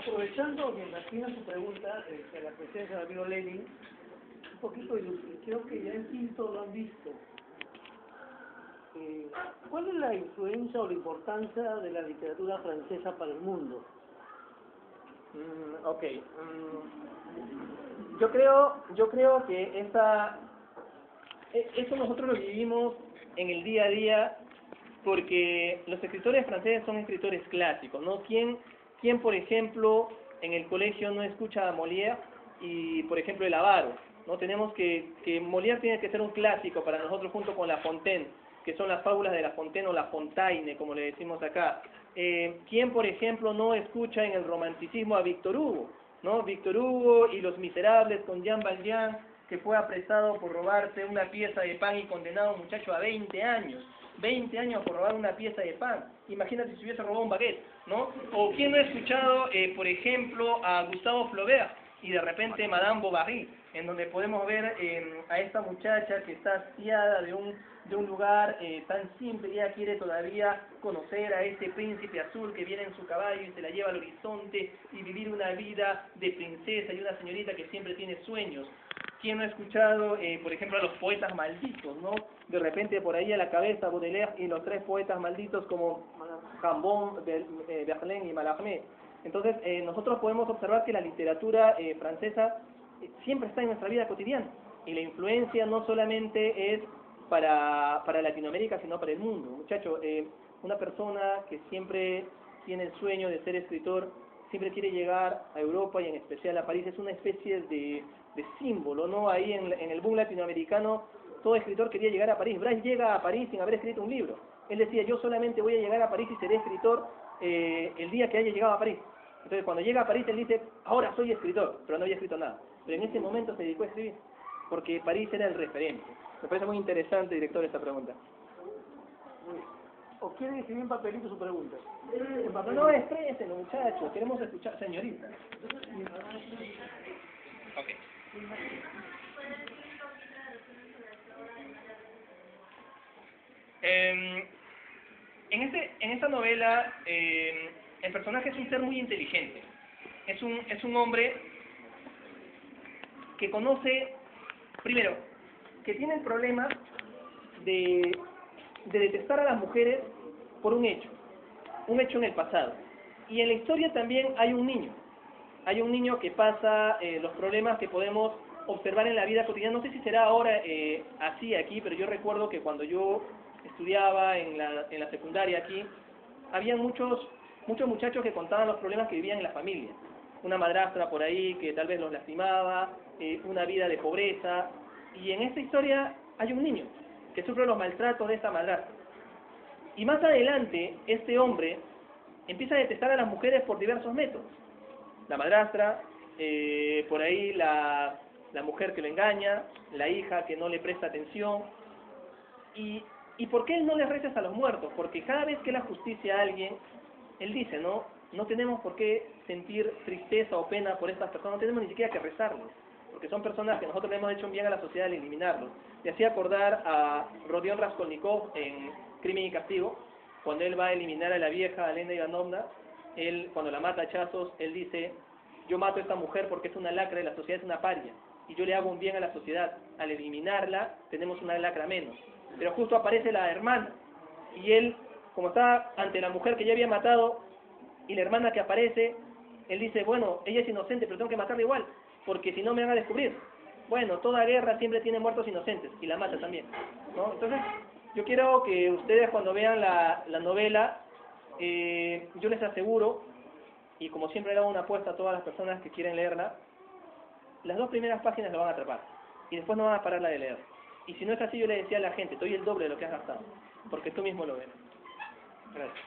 Aprovechando que Martina su pregunta, la presencia del amigo Lenin, un poquito creo que ya en quinto lo han visto. ¿Cuál es la influencia o la importancia de la literatura francesa para el mundo? Yo creo que eso nosotros lo vivimos en el día a día porque los escritores franceses son escritores clásicos, ¿no? ¿Quién, por ejemplo, en el colegio no escucha a Molière y, por ejemplo, el Avaro? ¿No? Tenemos que Molière tiene que ser un clásico para nosotros junto con La Fontaine, que son las fábulas de La Fontaine o La Fontaine, como le decimos acá. ¿Quién, por ejemplo, no escucha en el romanticismo a Víctor Hugo? ¿No? Víctor Hugo y Los Miserables con Jean Valjean, que fue apresado por robarse una pieza de pan y condenado a un muchacho a 20 años. 20 años por robar una pieza de pan. Imagínate si hubiese robado un baguette, ¿no? O quién no ha escuchado, por ejemplo, a Gustave Flaubert y de repente Madame Bovary, en donde podemos ver a esta muchacha que está hastiada de un lugar tan simple, y ella quiere todavía conocer a ese príncipe azul que viene en su caballo y se la lleva al horizonte y vivir una vida de princesa y una señorita que siempre tiene sueños. ¿Quién no ha escuchado, por ejemplo, a los poetas malditos, ¿no? De repente por ahí a la cabeza Baudelaire y los tres poetas malditos como Cambon, Verlaine y Mallarmé. Entonces, nosotros podemos observar que la literatura francesa siempre está en nuestra vida cotidiana y la influencia no solamente es para Latinoamérica, sino para el mundo. Muchacho, una persona que siempre tiene el sueño de ser escritor, siempre quiere llegar a Europa y en especial a París, es una especie de símbolo, ¿no? Ahí en el boom latinoamericano, todo escritor quería llegar a París. Bryce llega a París sin haber escrito un libro. Él decía, yo solamente voy a llegar a París y seré escritor el día que haya llegado a París. Entonces, cuando llega a París, él dice, ahora soy escritor, pero no había escrito nada. Pero en ese momento se dedicó a escribir, porque París era el referente. Me parece muy interesante, director, esta pregunta. ¿O quieren escribir en papelito su pregunta? No, expresen, muchachos, queremos escuchar, señorita. Okay. En esta novela, el personaje es un ser muy inteligente. Es un hombre que conoce, primero, que tiene el problema de detestar a las mujeres por un hecho en el pasado. Y en la historia también hay un niño que pasa los problemas que podemos observar en la vida cotidiana. No sé si será ahora así aquí, pero yo recuerdo que cuando yo estudiaba en la secundaria aquí, había muchos muchachos que contaban los problemas que vivían en la familia. Una madrastra por ahí que tal vez los lastimaba, una vida de pobreza. Y en esta historia hay un niño que sufre los maltratos de esta madrastra. Y más adelante, este hombre empieza a detestar a las mujeres por diversos métodos. La madrastra, por ahí la mujer que lo engaña, la hija que no le presta atención. ¿Y por qué él no le reza a los muertos? Porque cada vez que él justicia a alguien, él dice, no tenemos por qué sentir tristeza o pena por estas personas, no tenemos ni siquiera que rezarles, porque son personas que nosotros le hemos hecho un bien a la sociedad al eliminarlos. Le hacía acordar a Rodion Raskolnikov en Crimen y Castigo, cuando él va a eliminar a la vieja Elena Ivanovna, él cuando la mata a hachazos, él dice, yo mato a esta mujer porque es una lacra y la sociedad es una paria, y yo le hago un bien a la sociedad, al eliminarla tenemos una lacra menos. Pero justo aparece la hermana, y él, como está ante la mujer que ya había matado, y la hermana que aparece, él dice, bueno, ella es inocente, pero tengo que matarla igual, porque si no me van a descubrir. Bueno, toda guerra siempre tiene muertos inocentes, y la mata también, ¿no? Entonces, yo quiero que ustedes cuando vean la novela, yo les aseguro, y como siempre le hago una apuesta a todas las personas que quieren leerla, las 2 primeras páginas lo van a atrapar, y después no van a pararla de leer. Y si no es así, yo le decía a la gente, te doy el doble de lo que has gastado, porque tú mismo lo ves. Gracias.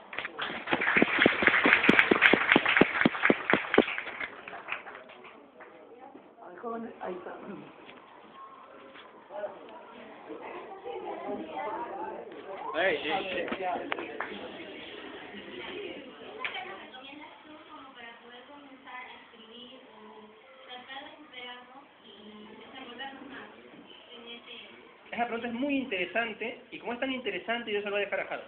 Ahí está. Esa pregunta es muy interesante, y como es tan interesante, yo se lo voy a dejar a Jado.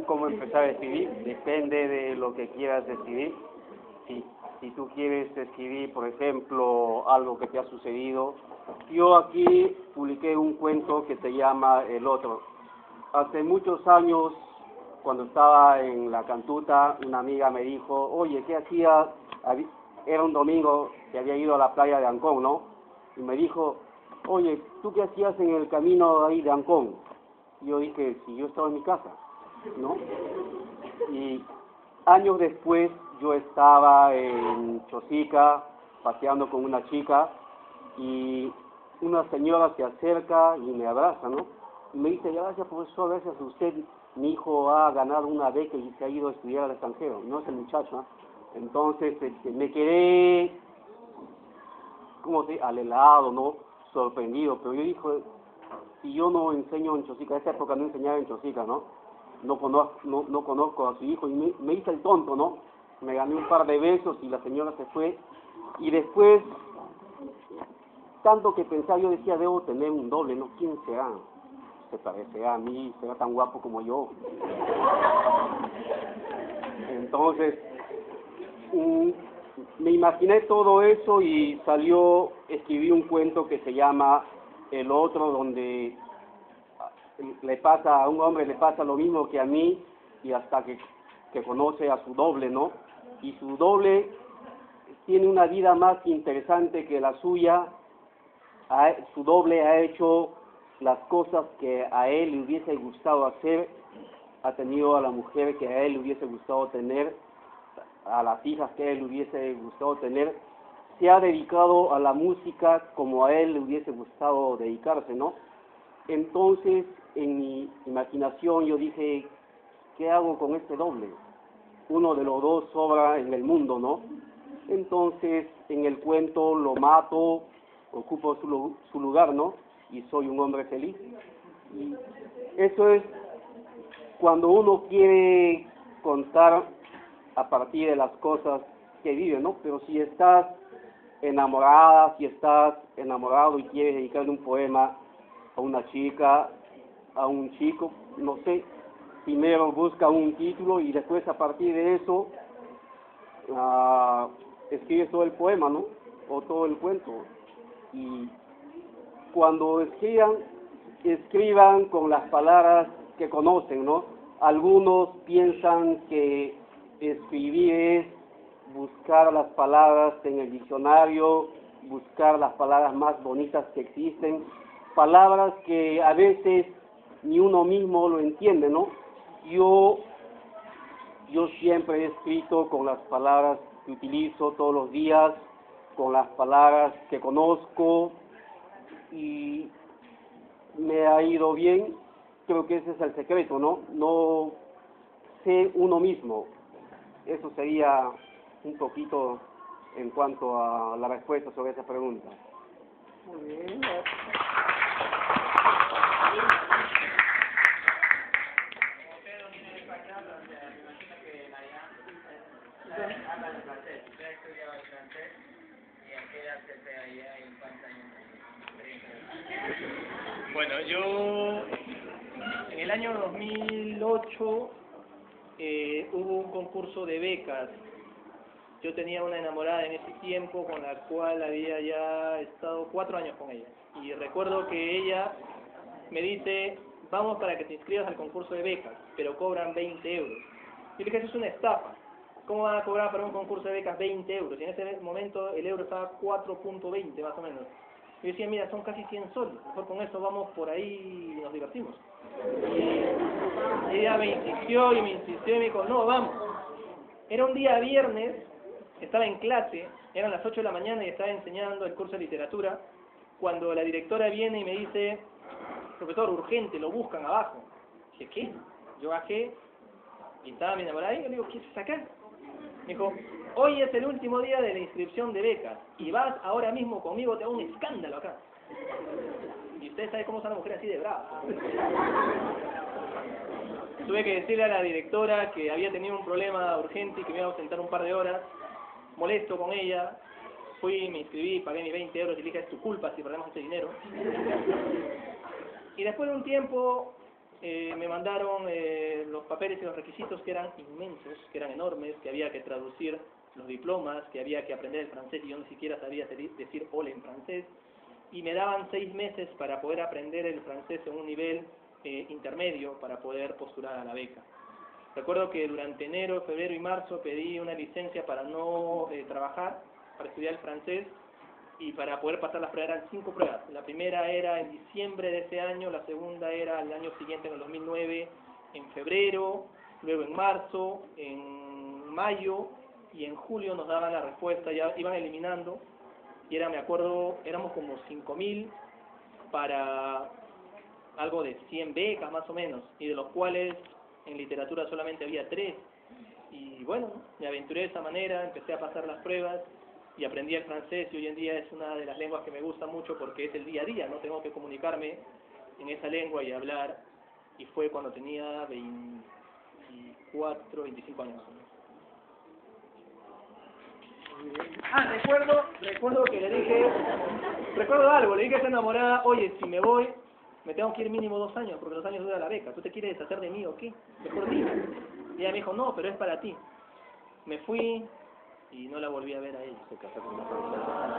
cómo empezar a escribir, depende de lo que quieras escribir. Si tú quieres escribir, por ejemplo, algo que te ha sucedido, yo aquí publiqué un cuento que se llama El Otro. Hace muchos años, cuando estaba en la Cantuta, una amiga me dijo, oye, ¿qué hacías? Era un domingo que había ido a la playa de Ancón, ¿no? Y me dijo, oye, ¿tú qué hacías en el camino ahí de Ancón? Y yo dije, si yo estaba en mi casa, ¿no? Y años después yo estaba en Chosica paseando con una chica y una señora se acerca y me abraza, ¿no? Y me dice, gracias profesor, gracias a usted, mi hijo ha ganado una beca y se ha ido a estudiar al extranjero, no es el muchacho, ¿eh? Entonces me quedé, como se al helado, ¿no? Sorprendido, pero yo dije, si yo no enseño en Chosica, en esa época no enseñaba en Chosica, ¿no? No conozco a su hijo, y me hice el tonto, ¿no? Me gané un par de besos y la señora se fue, y después, tanto que pensaba, yo decía, debo tener un doble, ¿no? ¿Quién será? Se parecerá a mí, será tan guapo como yo. Entonces, me imaginé todo eso y escribí un cuento que se llama El Otro, donde a un hombre le pasa lo mismo que a mí, y hasta que conoce a su doble, ¿no? Y su doble tiene una vida más interesante que la suya. Su doble ha hecho las cosas que a él le hubiese gustado hacer, ha tenido a la mujer que a él le hubiese gustado tener, a las hijas que a él le hubiese gustado tener, se ha dedicado a la música como a él le hubiese gustado dedicarse, ¿no? Entonces, en mi imaginación yo dije, ¿qué hago con este doble? Uno de los dos sobra en el mundo, ¿no? Entonces, en el cuento lo mato, ocupo su lugar, ¿no? Y soy un hombre feliz. Y eso es cuando uno quiere contar a partir de las cosas que vive, ¿no? Pero si estás enamorada, si estás enamorado y quieres dedicarle un poema a una chica, a un chico, no sé, primero busca un título y después a partir de eso escribes todo el poema, ¿no? O todo el cuento. Y cuando escriban con las palabras que conocen, ¿no? Algunos piensan que escribir es buscar las palabras en el diccionario, buscar las palabras más bonitas que existen, palabras que a veces ni uno mismo lo entiende, ¿no? Yo siempre he escrito con las palabras que utilizo todos los días, con las palabras que conozco, y me ha ido bien. Creo que ese es el secreto, ¿no? No sé uno mismo. Eso sería un poquito en cuanto a la respuesta sobre esa pregunta. Muy bien. Bueno, yo en el año 2008 hubo un concurso de becas. Yo tenía una enamorada en ese tiempo con la cual había ya estado 4 años con ella. Y recuerdo que ella me dice, vamos para que te inscribas al concurso de becas, pero cobran 20 euros. Yo le dije, eso es una estafa. ¿Cómo van a cobrar para un concurso de becas 20 euros? Y en ese momento el euro estaba 4.20 más o menos. Yo decía, mira, son casi 100 soles, mejor con eso vamos por ahí y nos divertimos. Y ella me insistió y me dijo, no, vamos. Era un día viernes, estaba en clase, eran las 8 de la mañana y estaba enseñando el curso de literatura, cuando la directora viene y me dice, profesor, urgente, lo buscan abajo. Dije, ¿qué? Yo bajé y estaba mi enamorada y yo le digo, ¿qué haces acá? Me dijo, hoy es el último día de la inscripción de becas y vas ahora mismo conmigo, te hago un escándalo acá. Y usted sabe cómo son las mujeres así de bravas. Tuve que decirle a la directora que había tenido un problema urgente y que me iba a ausentar un par de horas. Molesto con ella, fui, me inscribí, pagué mis 20 euros y le dije, es tu culpa si perdemos este dinero. Y después de un tiempo me mandaron los papeles y los requisitos, que eran inmensos, que eran enormes, que había que traducir los diplomas, que había que aprender el francés, y yo ni siquiera sabía decir hola en francés, y me daban 6 meses para poder aprender el francés en un nivel intermedio para poder postular a la beca. Recuerdo que durante enero, febrero y marzo pedí una licencia para no trabajar, para estudiar el francés, y para poder pasar las pruebas. Eran 5 pruebas. La primera era en diciembre de ese año, la segunda era el año siguiente, en el 2009, en febrero, luego en marzo, en mayo, y en julio nos daban la respuesta, ya iban eliminando, y era, me acuerdo, éramos como 5.000 para algo de 100 becas más o menos, y de los cuales en literatura solamente había 3, y bueno, me aventuré de esa manera, empecé a pasar las pruebas, y aprendí el francés, y hoy en día es una de las lenguas que me gusta mucho porque es el día a día, ¿no? Tengo que comunicarme en esa lengua y hablar, y fue cuando tenía 24, 25 años. Recuerdo que le dije, recuerdo algo, le dije a esa enamorada, oye, si me voy, me tengo que ir mínimo 2 años, porque 2 años dura la beca, ¿tú te quieres deshacer de mí o qué? Mejor dime. Y ella me dijo, no, pero es para ti. Me fui, y no la volví a ver a ella. Se casó con una persona.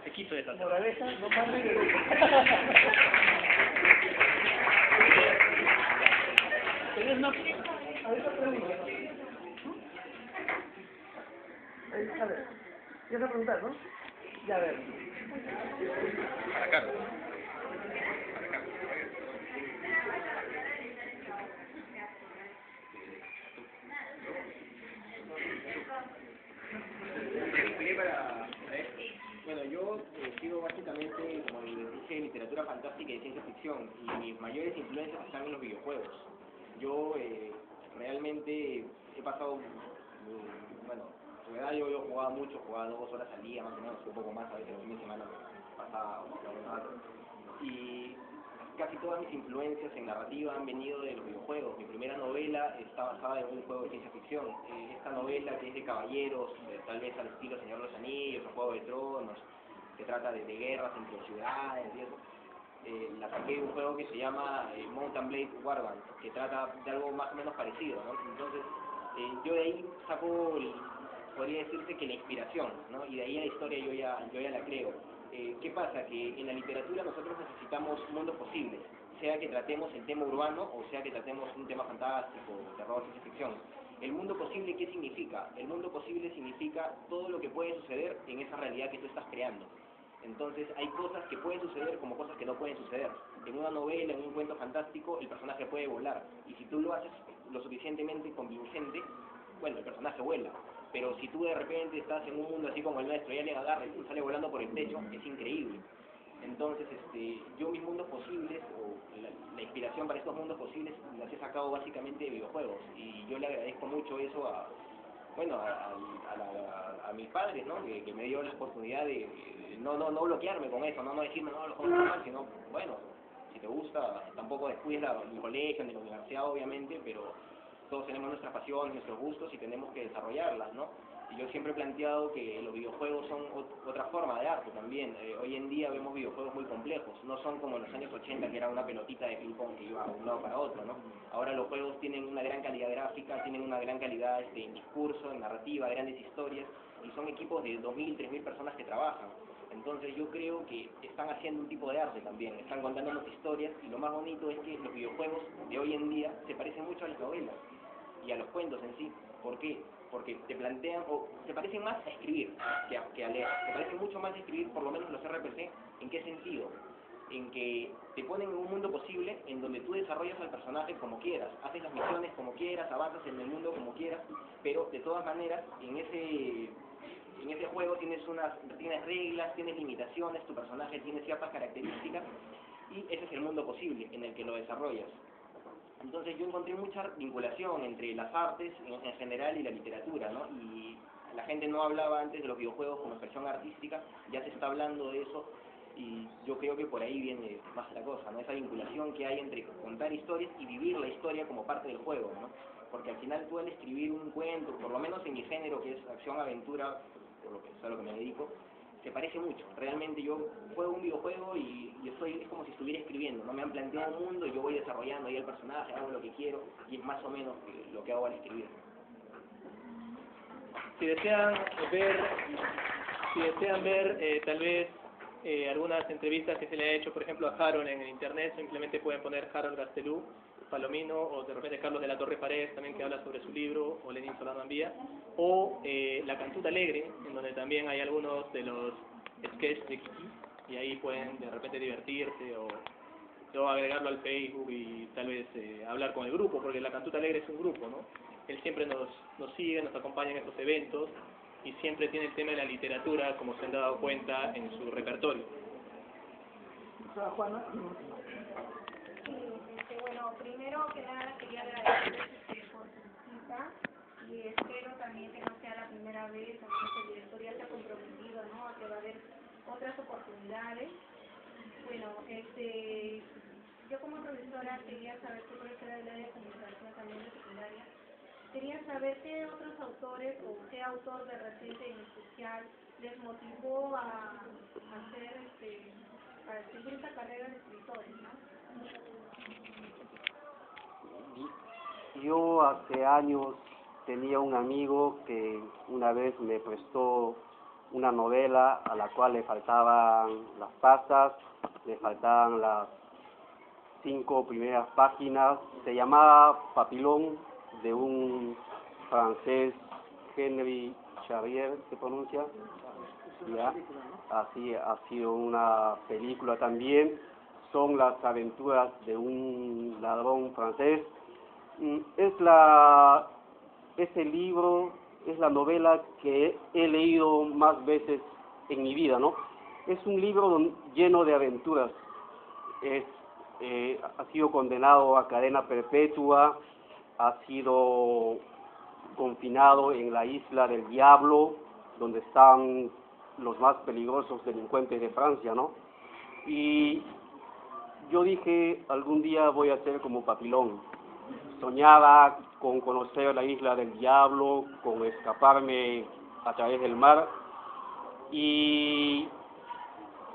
Se quiso deshacer. Moraleja, no pare de... ¿Tenés una... A ver, esa pregunta. A ver, ¿quieres a preguntar, no? Ya, a ver. Para Carlos. Bueno, yo sigo básicamente, como les dije, literatura fantástica y ciencia ficción, y mis mayores influencias están en los videojuegos. Yo realmente he pasado, bueno, a su edad yo jugaba mucho, jugaba 2 horas al día, más o menos, un poco más, a veces el fin de semana pasaba un rato. Y casi todas mis influencias en narrativa han venido de los videojuegos. Mi primera novela está basada en un juego de ciencia ficción. Esta novela, que es de caballeros, tal vez al estilo Señor de los Anillos o Juego de Tronos, que trata de guerras entre ciudades y eso, la saqué de un juego que se llama Mount and Blade Warband, que trata de algo más o menos parecido, ¿no? Entonces, yo de ahí saco, podría decirse que la inspiración, ¿no? Y de ahí la historia yo ya la creo. ¿Qué pasa? Que en la literatura nosotros necesitamos mundos posibles, sea que tratemos el tema urbano o sea que tratemos un tema fantástico, terror, ciencia ficción. ¿El mundo posible qué significa? El mundo posible significa todo lo que puede suceder en esa realidad que tú estás creando. Entonces hay cosas que pueden suceder como cosas que no pueden suceder. En una novela, en un cuento fantástico, el personaje puede volar, y si tú lo haces lo suficientemente convincente, bueno, el personaje vuela. Pero si tú de repente estás en un mundo así como el nuestro y alguien agarra y sale volando por el techo, es increíble. Entonces, yo mis mundos posibles, o la inspiración para estos mundos posibles, las he sacado básicamente de videojuegos, y yo le agradezco mucho eso a mis padres, ¿no? Que me dio la oportunidad de no bloquearme con eso, no decirme, no, los juegos están mal, sino, bueno, si te gusta, tampoco descuides el colegio ni la universidad, obviamente, pero todos tenemos nuestras pasiones, nuestros gustos, y tenemos que desarrollarlas, ¿no? Y yo siempre he planteado que los videojuegos son otra forma de arte también. Hoy en día vemos videojuegos muy complejos, no son como en los años 80, que era una pelotita de ping-pong que iba de un lado para otro, ¿no? Ahora los juegos tienen una gran calidad gráfica, tienen una gran calidad en discurso, en narrativa, grandes historias, y son equipos de 2.000, 3.000 personas que trabajan. Entonces yo creo que están haciendo un tipo de arte también, están contándonos historias, y lo más bonito es que los videojuegos de hoy en día se parecen mucho a las novelas y a los cuentos en sí. ¿Por qué? Porque te plantean, o te parecen más a escribir que a leer, te parecen mucho más a escribir, por lo menos los RPG. ¿En qué sentido? En que te ponen en un mundo posible en donde tú desarrollas al personaje como quieras, haces las misiones como quieras, avanzas en el mundo como quieras, pero de todas maneras en ese juego tienes reglas, tienes limitaciones, tu personaje tiene ciertas características, y ese es el mundo posible en el que lo desarrollas. Entonces yo encontré mucha vinculación entre las artes en general y la literatura, ¿no? Y la gente no hablaba antes de los videojuegos como expresión artística, ya se está hablando de eso, y yo creo que por ahí viene más la cosa, ¿no? Esa vinculación que hay entre contar historias y vivir la historia como parte del juego, ¿no? Porque al final tú, al escribir un cuento, por lo menos en mi género, que es acción-aventura, por lo que es a lo que me dedico, se parece mucho. Realmente yo juego un videojuego y es como si estuviera escribiendo, ¿no? Me han planteado un mundo y yo voy desarrollando ahí el personaje, hago lo que quiero y es más o menos lo que hago al escribir. Si desean ver tal vez algunas entrevistas que se le ha hecho, por ejemplo, a Harold en el internet, simplemente pueden poner Harold Gastelú, Palomino, o de repente Carlos de la Torre Paredes, también que habla sobre su libro, o Lenin Solano Ambía, o La Cantuta Alegre, en donde también hay algunos de los sketches de Kiki, y ahí pueden de repente divertirse o agregarlo al Facebook y tal vez hablar con el grupo, porque La Cantuta Alegre es un grupo, ¿no? Él siempre nos sigue, nos acompaña en estos eventos y siempre tiene el tema de la literatura, como se han dado cuenta, en su repertorio. Juana. Bueno, primero que nada quería agradecerles por su visita y espero también que no sea la primera vez, aunque el director ya se ha comprometido, ¿no?, a que va a haber otras oportunidades. Bueno, yo como profesora quería saber, soy profesora del área de comunicación también de secundaria, quería saber qué otros autores o qué autor de repente en especial les motivó a seguir esta carrera de escritores, ¿no? Yo hace años tenía un amigo que una vez me prestó una novela a la cual le faltaban las pastas, le faltaban las 5 primeras páginas. Se llamaba Papillon, de un francés, Henry Charrier, ¿se pronuncia? ¿Ya? Así ha sido una película también. Son las aventuras de un ladrón francés. Ese libro es la novela que he leído más veces en mi vida, ¿no? Es un libro lleno de aventuras. Ha sido condenado a cadena perpetua, ha sido confinado en la isla del Diablo, donde están los más peligrosos delincuentes de Francia, ¿no? Y yo dije, algún día voy a ser como Papillon. Soñaba con conocer la isla del Diablo, con escaparme a través del mar, y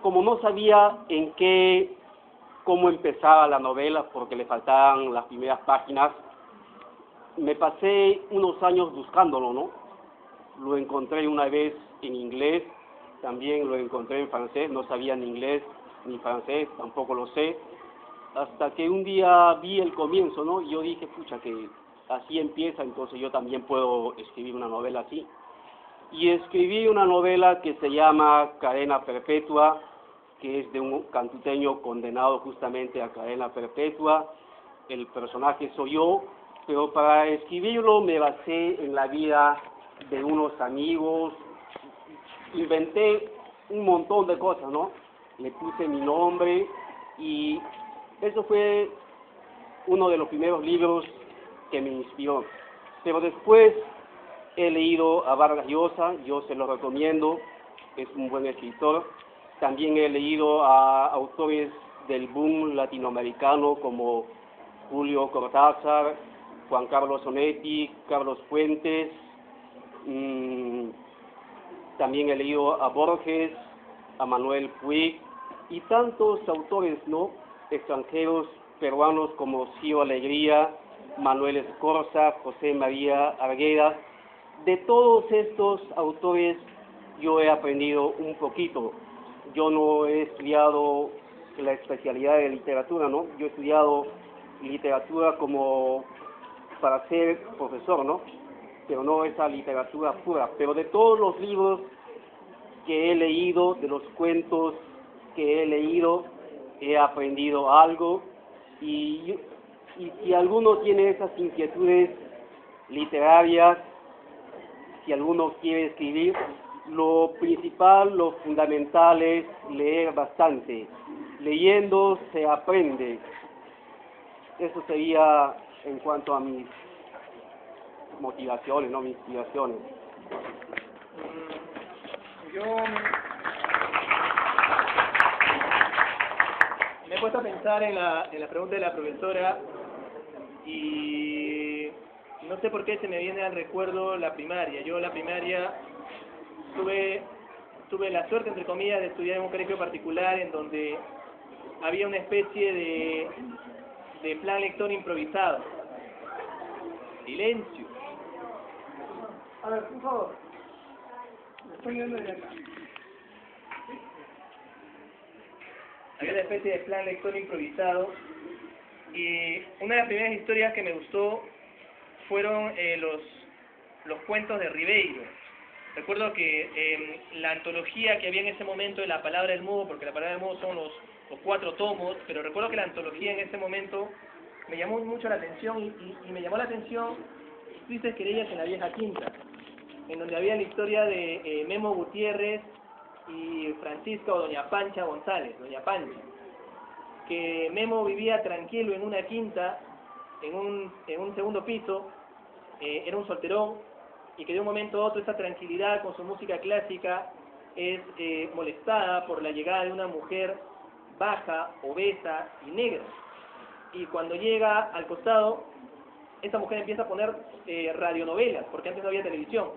como no sabía cómo empezaba la novela, porque le faltaban las primeras páginas, me pasé unos años buscándolo, ¿no? Lo encontré una vez en inglés, también lo encontré en francés, no sabía ni inglés ni francés, tampoco lo sé, hasta que un día vi el comienzo, ¿no? Y yo dije, pucha, que así empieza, entonces yo también puedo escribir una novela así. Y escribí una novela que se llama Cadena Perpetua, que es de un cantuteño condenado justamente a cadena perpetua. El personaje soy yo, pero para escribirlo me basé en la vida de unos amigos, inventé un montón de cosas, ¿no? Le puse mi nombre y eso fue uno de los primeros libros que me inspiró. Pero después he leído a Vargas Llosa, yo se lo recomiendo, es un buen escritor. También he leído a autores del boom latinoamericano como Julio Cortázar, Juan Carlos Onetti, Carlos Fuentes. También he leído a Borges, a Manuel Puig y tantos autores, ¿no?, extranjeros, peruanos como Ciro Alegría, Manuel Escorza, José María Arguedas. De todos estos autores yo he aprendido un poquito. Yo no he estudiado la especialidad de literatura, ¿no? Yo he estudiado literatura como para ser profesor, ¿no? Pero no esa literatura pura. Pero de todos los libros que he leído, de los cuentos que he leído, he aprendido algo. Y si alguno tiene esas inquietudes literarias, si alguno quiere escribir, lo principal, lo fundamental es leer bastante. Leyendo se aprende. Eso sería en cuanto a mis motivaciones, no mis inspiraciones. Yo me he puesto a pensar en la pregunta de la profesora y no sé por qué se me viene al recuerdo la primaria. Yo la primaria tuve tuve la suerte, entre comillas, de estudiar en un colegio particular en donde había una especie de plan lector improvisado. Silencio. A ver, por favor. Me estoy viendo de acá. Había una especie de plan lector improvisado y una de las primeras historias que me gustó fueron los cuentos de Ribeiro. Recuerdo que la antología que había en ese momento de La Palabra del Mudo, porque La Palabra del Mudo son los 4 tomos, pero recuerdo que la antología en ese momento me llamó mucho la atención y me llamó la atención Tristes Querellas en la Vieja Quinta, en donde había la historia de Memo Gutiérrez y Francisca o Doña Pancha González, Doña Pancha, que Memo vivía tranquilo en una quinta, en un segundo piso, era un solterón, y que de un momento a otro esa tranquilidad con su música clásica es molestada por la llegada de una mujer baja, obesa y negra. Y cuando llega al costado, esa mujer empieza a poner radionovelas, porque antes no había televisión,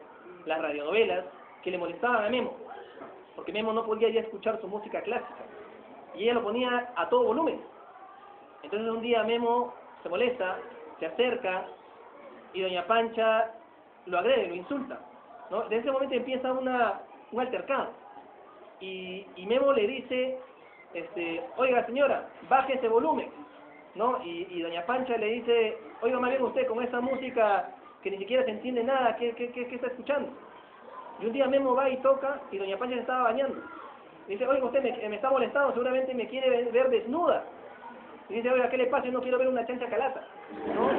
las radionovelas que le molestaban a Memo, porque Memo no podía ya escuchar su música clásica, y ella lo ponía a todo volumen. Entonces un día Memo se molesta, se acerca, y Doña Pancha lo agrede, lo insulta, ¿no? Desde ese momento empieza un altercado, y Memo le dice, oiga señora, baje ese volumen, ¿no? Y Doña Pancha le dice, oiga, más bien usted con esa música que ni siquiera se entiende nada, ¿qué está escuchando? Y un día Memo va y toca, y Doña Pancha se estaba bañando. Y dice, oiga, usted me está molestando, seguramente me quiere ver desnuda. Y dice, oiga, ¿qué le pasa? Yo no quiero ver una chancha calata, ¿no?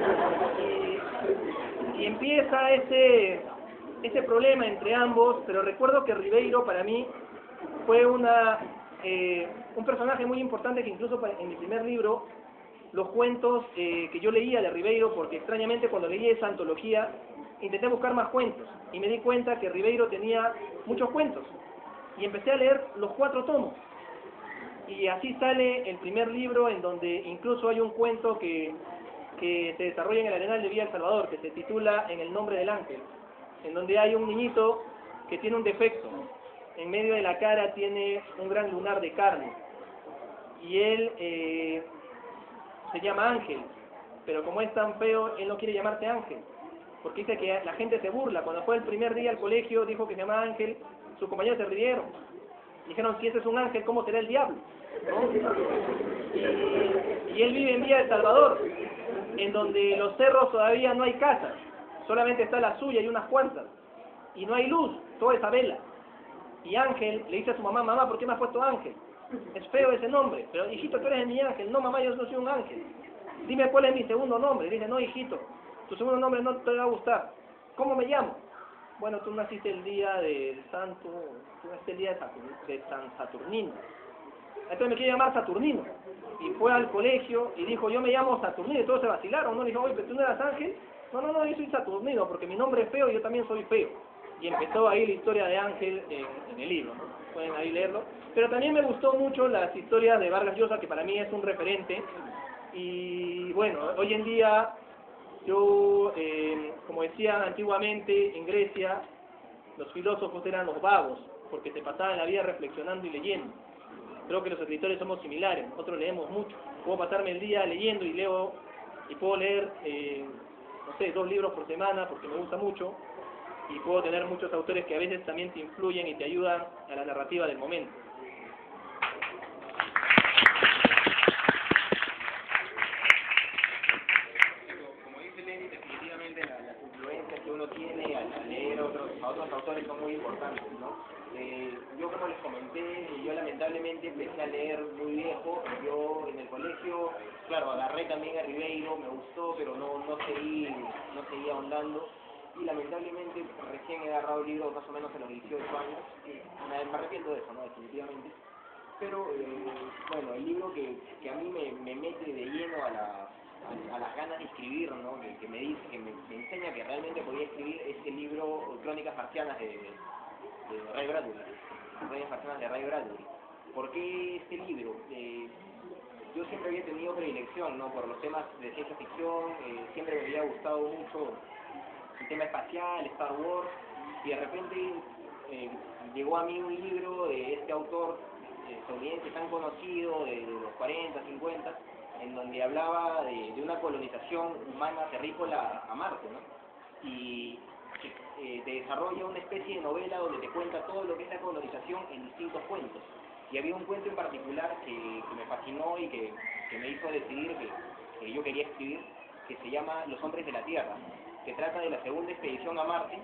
Y empieza ese problema entre ambos, pero recuerdo que Ribeiro para mí fue un personaje muy importante que incluso en mi primer libro, los cuentos que yo leía de Ribeiro, porque extrañamente cuando leí esa antología intenté buscar más cuentos y me di cuenta que Ribeiro tenía muchos cuentos y empecé a leer los 4 tomos y así sale el primer libro, en donde incluso hay un cuento que se desarrolla en el Arenal de Villa El Salvador, que se titula En el nombre del ángel, en donde hay un niñito que tiene un defecto. En medio de la cara tiene un gran lunar de carne y él se llama Ángel, pero como es tan feo, él no quiere llamarse Ángel, porque dice que la gente se burla. Cuando fue el primer día al colegio, dijo que se llamaba Ángel, sus compañeros se rieron. Dijeron, si ese es un ángel, ¿cómo será el diablo? ¿No? Y él vive en Villa El Salvador, en donde los cerros todavía no hay casas, solamente está la suya y unas cuantas, y no hay luz, toda esa vela. Y Ángel le dice a su mamá, mamá, ¿por qué me has puesto Ángel? Es feo ese nombre. Pero hijito, tú eres mi ángel. No, mamá, yo no soy un ángel. Dime cuál es mi segundo nombre. Dice, no, hijito, tu segundo nombre no te va a gustar. ¿Cómo me llamo? Bueno, tú naciste el día del santo, tú naciste el día de San Saturnino. Entonces me quiere llamar Saturnino. Y fue al colegio y dijo, yo me llamo Saturnino. Y todos se vacilaron, ¿no? Le dijo, oye, pero tú no eras Ángel. No, yo soy Saturnino, porque mi nombre es feo y yo también soy feo. Y empezó ahí la historia de Ángel en el libro, ¿no? Pueden ahí leerlo. Pero también me gustó mucho las historias de Vargas Llosa, que para mí es un referente. Y bueno, hoy en día, yo, como decían antiguamente en Grecia, los filósofos eran los vagos, porque se pasaban la vida reflexionando y leyendo. Creo que los escritores somos similares, nosotros leemos mucho. Puedo pasarme el día leyendo y puedo leer, no sé, 2 libros por semana porque me gusta mucho. Y puedo tener muchos autores que a veces también te influyen y te ayudan a la narrativa del momento. Como dice Lenny, definitivamente las influencias que uno tiene al leer a otros autores son muy importantes, ¿no? Yo, como les comenté, yo lamentablemente empecé a leer muy viejo. Yo en el colegio, claro, agarré también a Ribeiro, me gustó, pero no seguí ahondando. Y lamentablemente recién he agarrado libros más o menos a los 18 años, me arrepiento de eso, ¿no? Definitivamente. Pero bueno, el libro que a mí me mete de lleno a las ganas de escribir, ¿no? Que me dice, que me enseña que realmente podía escribir, es el libro Crónicas Marcianas de Ray Bradbury. Crónicas Marcianas de Ray Bradbury. ¿Por qué este libro? Yo siempre había tenido predilección, ¿no? Por los temas de ciencia ficción, siempre me había gustado mucho el tema espacial, Star Wars, y de repente llegó a mí un libro de este autor estadounidense tan conocido de los 40, 50, en donde hablaba de una colonización humana terrícola a Marte, ¿no? Y te desarrolla una especie de novela donde te cuenta todo lo que es la colonización en distintos cuentos. Y había un cuento en particular que me fascinó y que me hizo decidir que yo quería escribir, que se llama Los Hombres de la Tierra, que trata de la segunda expedición a Marte,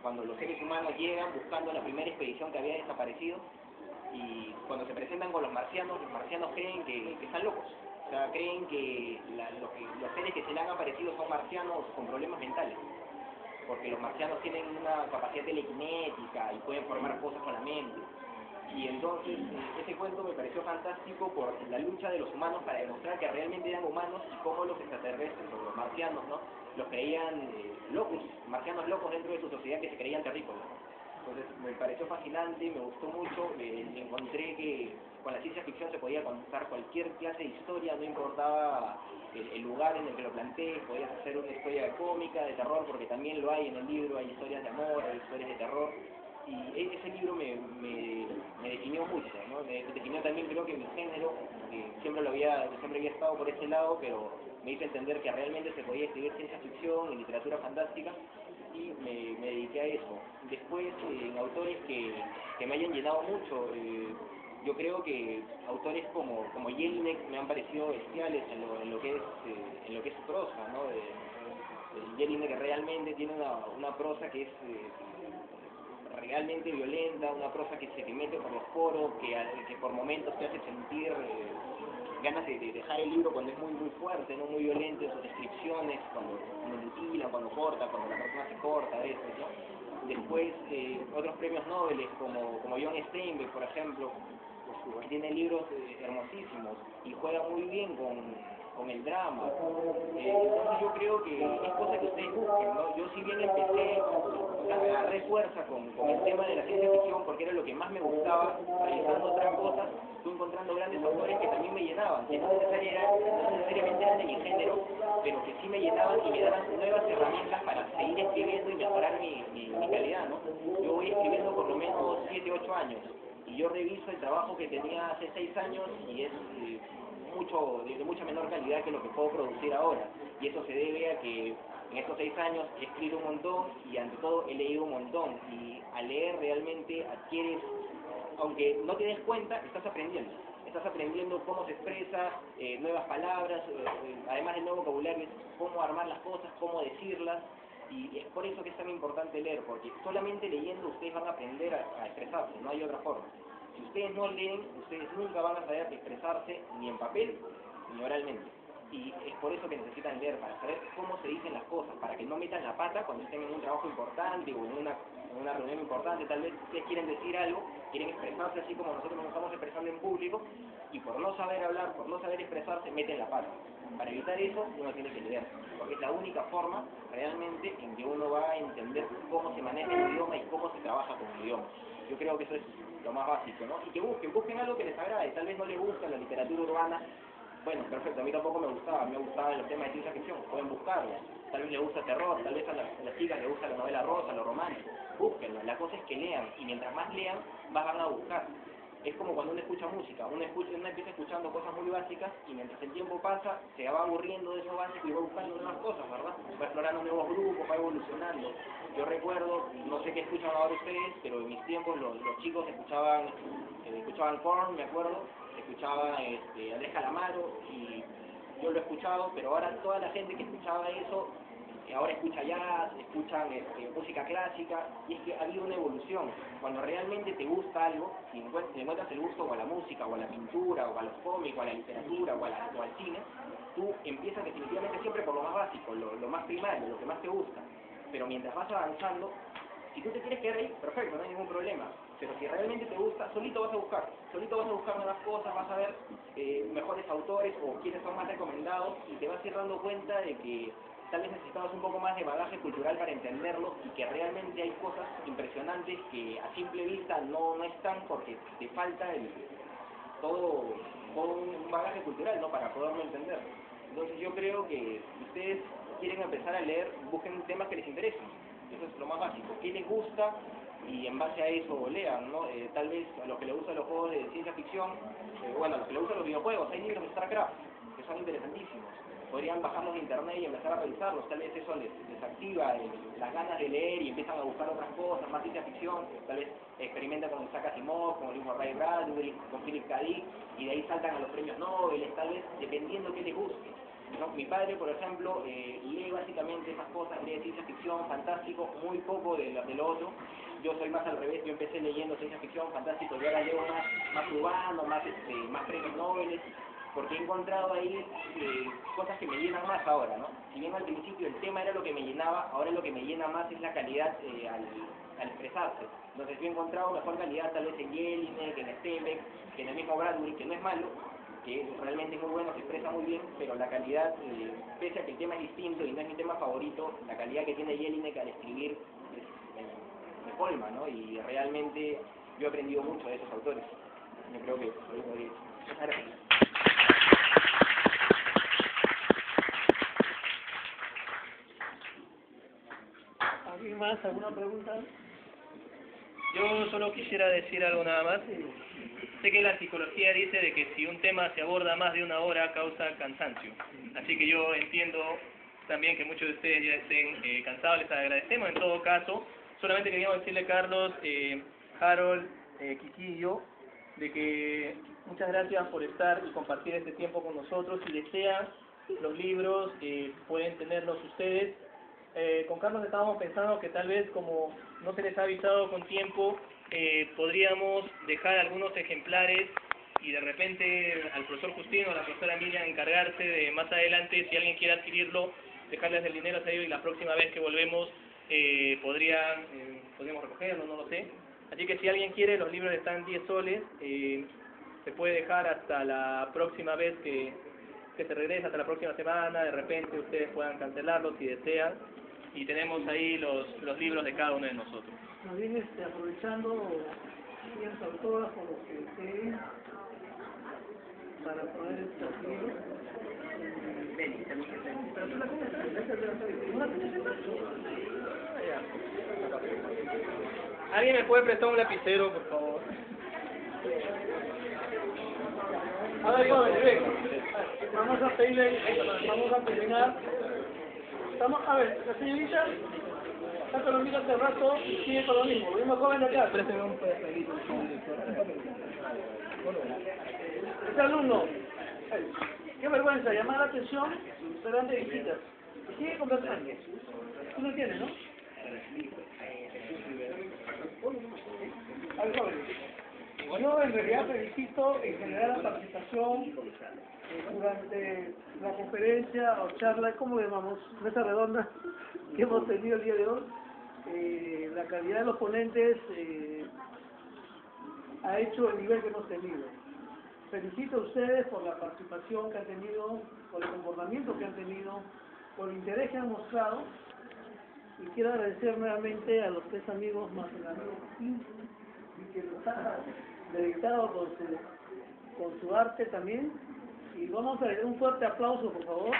cuando los seres humanos llegan buscando la primera expedición que había desaparecido, y cuando se presentan con los marcianos creen que están locos. O sea, creen que los seres que se le han aparecido son marcianos con problemas mentales, porque los marcianos tienen una capacidad telequinética y pueden formar cosas con la mente. Y entonces ese cuento me pareció fantástico por la lucha de los humanos para demostrar que realmente eran humanos y cómo los extraterrestres o los marcianos, ¿no?, los creían locos, marcianos locos dentro de su sociedad que se creían terrícolas. Entonces me pareció fascinante, me gustó mucho, encontré que con la ciencia ficción se podía contar cualquier clase de historia, no importaba el lugar en el que lo planteé, podías hacer una historia cómica, de terror, porque también lo hay en el libro, hay historias de amor, hay historias de terror. Y ese libro me definió mucho, ¿no? Me definió también, creo que mi género, siempre había estado por ese lado, pero me hizo entender que realmente se podía escribir ciencia ficción y literatura fantástica, y me dediqué a eso. Después, en autores que me hayan llenado mucho, yo creo que autores como Jelinek me han parecido bestiales en lo que es su prosa, ¿no? Jelinek realmente tiene una prosa que es realmente violenta, una prosa que se te mete por los poros, que por momentos te hace sentir ganas de dejar el libro cuando es muy fuerte, no muy violento en sus descripciones, cuando mutilan, cuando corta, cuando la persona se corta a veces, ¿no? Después otros premios Nobel como John Steinbeck, por ejemplo, que tiene libros hermosísimos y juega muy bien con el drama. Entonces yo creo que es cosa que ustedes busquen, ¿no? Yo si bien empecé, agarré fuerza con el tema de la ciencia ficción porque era lo que más me gustaba, realizando otras cosas, fui encontrando grandes autores que también me llenaban, que no necesariamente eran de mi género, pero que sí me llenaban y me daban nuevas herramientas para seguir escribiendo y mejorar mi calidad, ¿no? Yo voy escribiendo por lo menos 7, 8 años, y yo reviso el trabajo que tenía hace 6 años y es de mucha menor calidad que lo que puedo producir ahora, y eso se debe a que en estos 6 años he escrito un montón y ante todo he leído un montón, y al leer realmente adquieres, aunque no te des cuenta, estás aprendiendo cómo se expresa, nuevas palabras, además del nuevo vocabulario, cómo armar las cosas, cómo decirlas, y es por eso que es tan importante leer, porque solamente leyendo ustedes van a aprender a expresarse, no hay otra forma. Si ustedes no leen, ustedes nunca van a saber expresarse ni en papel ni oralmente. Y es por eso que necesitan leer, para saber cómo se dicen las cosas, para que no metan la pata cuando estén en un trabajo importante o en una reunión importante. Tal vez ustedes quieren decir algo, quieren expresarse así como nosotros nos estamos expresando en público, y por no saber hablar, por no saber expresarse, meten la pata. Para evitar eso, uno tiene que leer, porque es la única forma realmente en que uno va a entender cómo se maneja el idioma y cómo se trabaja con el idioma. Yo creo que eso es lo más básico, ¿no? Y que busquen algo que les agrade. Tal vez no les gusta la literatura urbana, bueno, perfecto, a mí tampoco me gustaban los temas de ciencia ficción, pueden buscarlo. Tal vez les gusta terror, tal vez a las chicas les gusta la novela rosa, lo romántico, búsquenlo. La cosa es que lean, y mientras más lean, más van a buscar. Es como cuando uno escucha música, uno empieza escuchando cosas muy básicas, y mientras el tiempo pasa, se va aburriendo de eso básico y va buscando nuevas cosas, ¿verdad? Va explorando nuevos grupos, va evolucionando. Yo recuerdo, no sé qué escuchan ahora ustedes, pero en mis tiempos los chicos escuchaban Korn, me acuerdo, escuchaban Andrés Calamaro, y yo lo he escuchado, pero ahora toda la gente que escuchaba eso, ahora escucha jazz, escuchan música clásica, y es que ha habido una evolución. Cuando realmente te gusta algo, si encuentras el gusto o a la música, o a la pintura, o a los cómics, o a la literatura, o al cine, tú empiezas definitivamente siempre por lo más básico, lo más primario, lo que más te gusta. Pero mientras vas avanzando, si tú te quieres quedar ahí, perfecto, no hay ningún problema. Pero si realmente te gusta, solito vas a buscar nuevas cosas, vas a ver mejores autores o quienes son más recomendados, y te vas a ir dando cuenta de que tal vez necesitabas un poco más de bagaje cultural para entenderlo, y que realmente hay cosas impresionantes que a simple vista no están, porque te falta todo un bagaje cultural, ¿no?, para poderlo entender. Entonces yo creo que si ustedes quieren empezar a leer, busquen temas que les interesen. Eso es lo más básico. ¿Qué les gusta? y en base a eso lean, ¿no? Tal vez a los que les gustan los juegos de ciencia ficción, bueno, a los que les gustan los videojuegos, hay libros de StarCraft que son interesantísimos. Podrían bajarlos de internet y empezar a revisarlos, tal vez eso les activa las ganas de leer y empiezan a buscar otras cosas, más ciencia ficción, tal vez experimentan con Isaac Asimov, con el mismo Ray Bradbury, con Philip K. Dick, y de ahí saltan a los premios Nobel, tal vez dependiendo qué les guste. ¿No? Mi padre, por ejemplo, lee básicamente esas cosas, lee ciencia ficción, fantástico, muy poco de lo otro. Yo soy más al revés, yo empecé leyendo ciencia ficción, fantástico, y ahora leo más urbano, más premios Nobel, porque he encontrado ahí cosas que me llenan más ahora, ¿no? Si bien al principio el tema era lo que me llenaba, ahora lo que me llena más es la calidad al expresarse. Entonces yo he encontrado mejor calidad tal vez en Jelinek, en Steinbeck, que en el mismo Bradbury, que no es malo, que realmente es muy bueno, se expresa muy bien, pero la calidad, pese a que el tema es distinto y no es mi tema favorito, la calidad que tiene Jelinek al escribir me colma, ¿no? Y realmente yo he aprendido mucho de esos autores. Yo creo que lo mismo dicho. Muchas gracias. ¿Alguien más? ¿Alguna pregunta? Yo solo quisiera decir algo nada más. Sé que la psicología dice de que si un tema se aborda más de una hora causa cansancio. Así que yo entiendo también que muchos de ustedes ya estén cansados, les agradecemos en todo caso. Solamente queríamos decirle, Carlos, Harold, Kiki y yo, de que muchas gracias por estar y compartir este tiempo con nosotros. Si desean los libros, pueden tenerlos ustedes. Con Carlos estábamos pensando que tal vez como no se les ha avisado con tiempo, podríamos dejar algunos ejemplares y de repente al profesor Justino o a la profesora Miriam encargarse de más adelante, si alguien quiere adquirirlo, dejarles el dinero a ellos y la próxima vez que volvemos podríamos recogerlo, no lo sé. Así que si alguien quiere, los libros están 10 soles, se puede dejar hasta la próxima vez que se regresa, hasta la próxima semana, de repente ustedes puedan cancelarlos si desean, y tenemos ahí los libros de cada uno de nosotros. Más bien aprovechando ciertos autógrafos los que deseen para poder escribir. Pero tú la tienes, ¿no la tienes? ¿Alguien me puede prestar un lapicero, por favor? A ver, jóvenes, ven. Vamos a pedirle, vamos a terminar. Estamos, a ver, la señorita está con lo mismo hace rato y sigue con lo mismo joven de acá. Présteme un papelito. Este alumno, qué vergüenza, llamar la atención delante de visitas. Sigue conversando. Tú lo entiendes, ¿no? A ver, joven. Yo en realidad felicito en general la participación durante la conferencia o charla, ¿cómo le llamamos? Mesa redonda que hemos tenido el día de hoy. La calidad de los ponentes ha hecho el nivel que hemos tenido. Felicito a ustedes por la participación que han tenido, por el comportamiento que han tenido, por el interés que han mostrado. Y quiero agradecer nuevamente a los tres amigos más el amigo que nos ha deleitado con su arte también. Y vamos a dar un fuerte aplauso, por favor.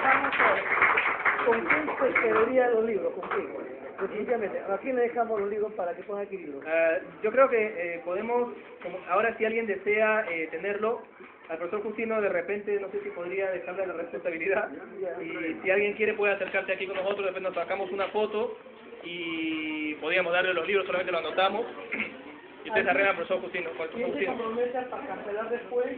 Vamos a ver, ¿con quién se quedaría los libros? ¿Con quién? Definitivamente, ¿a quién le dejamos los libros para que puedan adquirirlos? Yo creo que podemos, ahora si alguien desea tenerlo, al profesor Justino de repente, no sé si podría dejarle la responsabilidad, y si alguien quiere puede acercarse aquí con nosotros, de repente nos sacamos una foto y podríamos darle los libros, solamente lo anotamos, y ustedes arreglan al profesor Justino. ¿Quién se compromete para cancelar después?